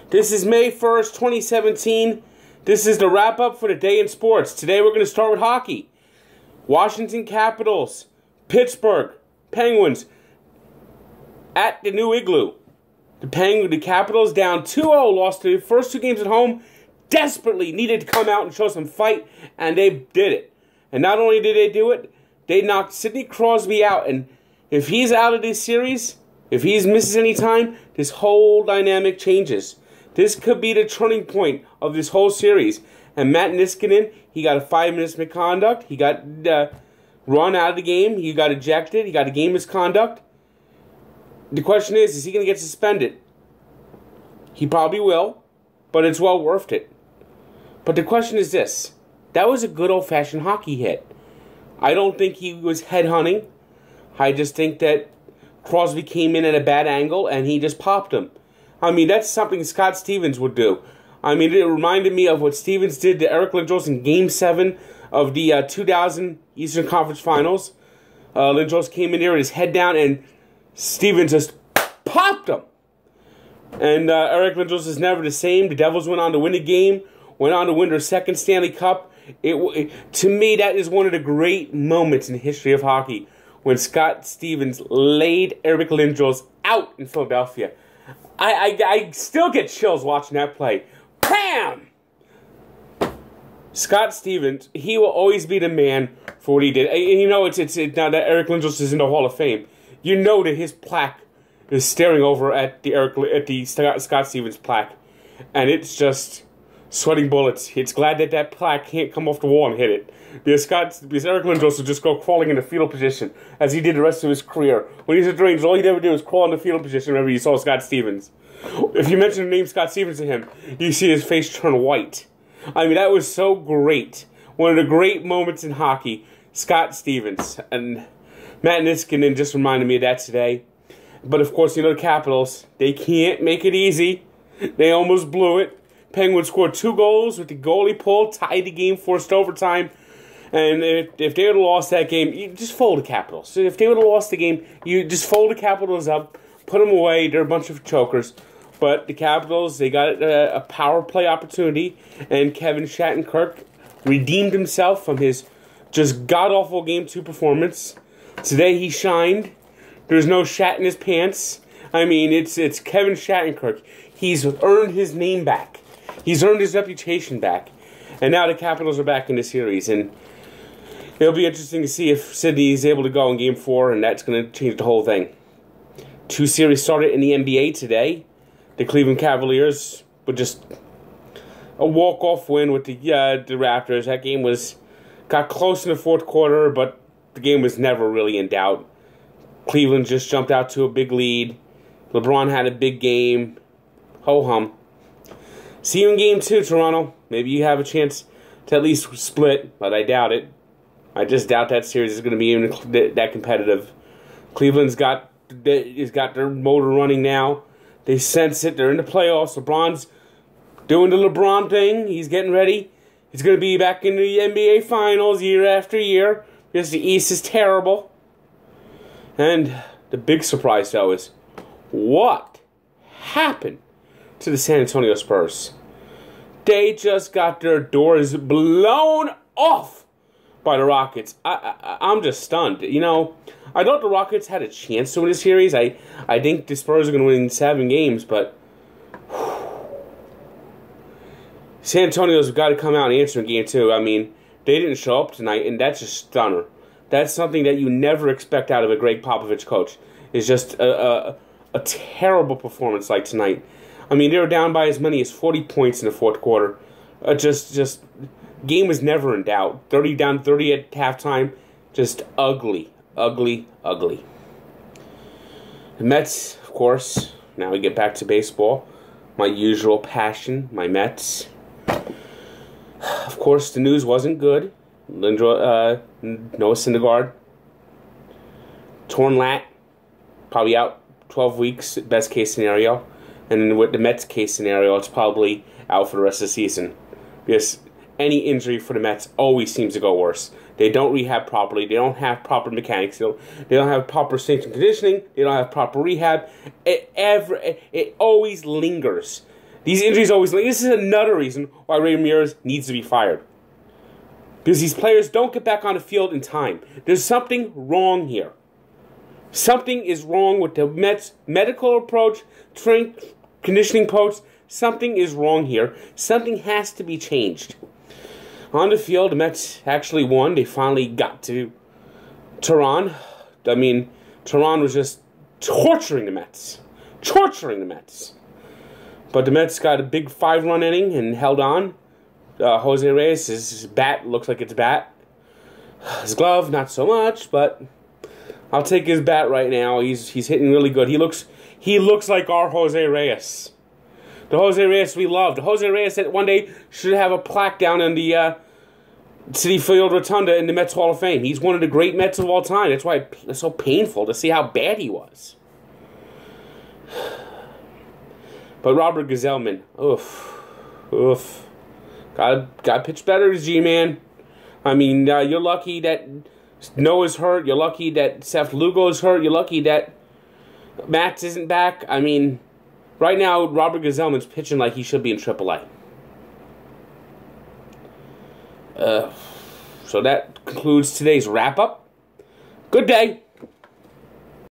This is May 1st, 2017. This is the wrap-up for the day in sports. Today we're going to start with hockey. Washington Capitals, Pittsburgh Penguins at the new Igloo. The Capitals down 2-0, lost the first two games at home, desperately needed to come out and show some fight, and they did it. And not only did they do it, they knocked Sidney Crosby out, and if he's out of this series, if he misses any time, this whole dynamic changes. This could be the turning point of this whole series. And Matt Niskanen, he got a 5-minute misconduct. He got run out of the game. He got ejected. He got a game misconduct. The question is he going to get suspended? He probably will, but it's well worth it. But the question is this. That was a good old-fashioned hockey hit. I don't think he was headhunting. I just think that Crosby came in at a bad angle and he just popped him. I mean, that's something Scott Stevens would do. I mean, it reminded me of what Stevens did to Eric Lindros in Game 7 of the 2000 Eastern Conference Finals. Lindros came in there with his head down and Stevens just popped him. And Eric Lindros is never the same. The Devils went on to win the game, went on to win their second Stanley Cup. To me, that is one of the great moments in the history of hockey, when Scott Stevens laid Eric Lindros out in Philadelphia. I still get chills watching that play. Bam! Scott Stevens, he will always be the man for what he did. And you know, it's now that Eric Lindros is in the Hall of Fame, you know that his plaque is staring over at the Scott Stevens plaque, and it's just sweating bullets. It's glad that plaque can't come off the wall and hit it. Because Eric Lindros would just go crawling into fetal position, as he did the rest of his career. When he was at the Rangers, all he'd ever do was crawl into fetal position whenever you saw Scott Stevens. If you mention the name Scott Stevens to him, you see his face turn white. I mean, that was so great. One of the great moments in hockey, Scott Stevens. And Matt Niskanen just reminded me of that today. But of course, you know the Capitals, they can't make it easy. They almost blew it. Penguins scored 2 goals with the goalie pull, tied the game, forced overtime. And if they would have lost that game, you just fold the Capitals. So if they would have lost the game, you just fold the Capitals up, put them away. They're a bunch of chokers. But the Capitals, they got a power play opportunity, and Kevin Shattenkirk redeemed himself from his just god-awful Game 2 performance. Today he shined. There's no shat in his pants. I mean, it's Kevin Shattenkirk. He's earned his name back. He's earned his reputation back. And now the Capitals are back in the series, and it'll be interesting to see if Sidney is able to go in Game 4, and that's going to change the whole thing. 2 series started in the NBA today. The Cleveland Cavaliers were just a walk-off win with the Raptors. That game got close in the fourth quarter, but the game was never really in doubt. Cleveland just jumped out to a big lead. LeBron had a big game. Ho-hum. See you in Game 2, Toronto. Maybe you have a chance to at least split, but I doubt it. I just doubt that series is going to be even that competitive. Cleveland's got their motor running now. They sense it. They're in the playoffs. LeBron's doing the LeBron thing. He's getting ready. He's going to be back in the NBA Finals year after year because the East is terrible. And the big surprise, though, is what happened to the San Antonio Spurs? They just got their doors blown off by the Rockets. I'm just stunned. You know, I thought the Rockets had a chance to win the series. I think the Spurs are going to win 7 games, but San Antonio's got to come out and answer in Game 2. I mean, they didn't show up tonight, and that's a stunner. That's something that you never expect out of a Greg Popovich coach. It's just a terrible performance like tonight. I mean, they were down by as many as 40 points in the fourth quarter. Just game was never in doubt. 30 down, 30 at halftime. Just ugly, ugly, ugly. The Mets, of course. Now we get back to baseball. My usual passion, my Mets. Of course, the news wasn't good. Noah Syndergaard, torn lat, probably out 12 weeks, best case scenario. And with the Mets case scenario, it's probably out for the rest of the season. Because any injury for the Mets always seems to go worse. They don't rehab properly. They don't have proper mechanics. They don't have proper strength and conditioning. They don't have proper rehab. It always lingers. These injuries always... This is another reason why Ramirez needs to be fired. Because these players don't get back on the field in time. There's something wrong here. Something is wrong with the Mets' medical approach, strength conditioning approach. Something is wrong here. Something has to be changed. On the field, the Mets actually won. They finally got to Tehran. I mean, Tehran was just torturing the Mets. Torturing the Mets. But the Mets got a big 5-run inning and held on. Jose Reyes, his bat looks like it's bat. His glove, not so much, but I'll take his bat right now. He's hitting really good. He looks like our Jose Reyes. The Jose Reyes we loved. The Jose Reyes that one day should have a plaque down in the Citi Field Rotunda in the Mets Hall of Fame. He's one of the great Mets of all time. That's why it's so painful to see how bad he was. But Robert Gsellman, oof. Got pitch better, G-Man. I mean, you're lucky that Noah's hurt. You're lucky that Seth Lugo's hurt. You're lucky that Matz isn't back. I mean, right now, Robert Gsellman's pitching like he should be in AAA. So that concludes today's wrap-up. Good day.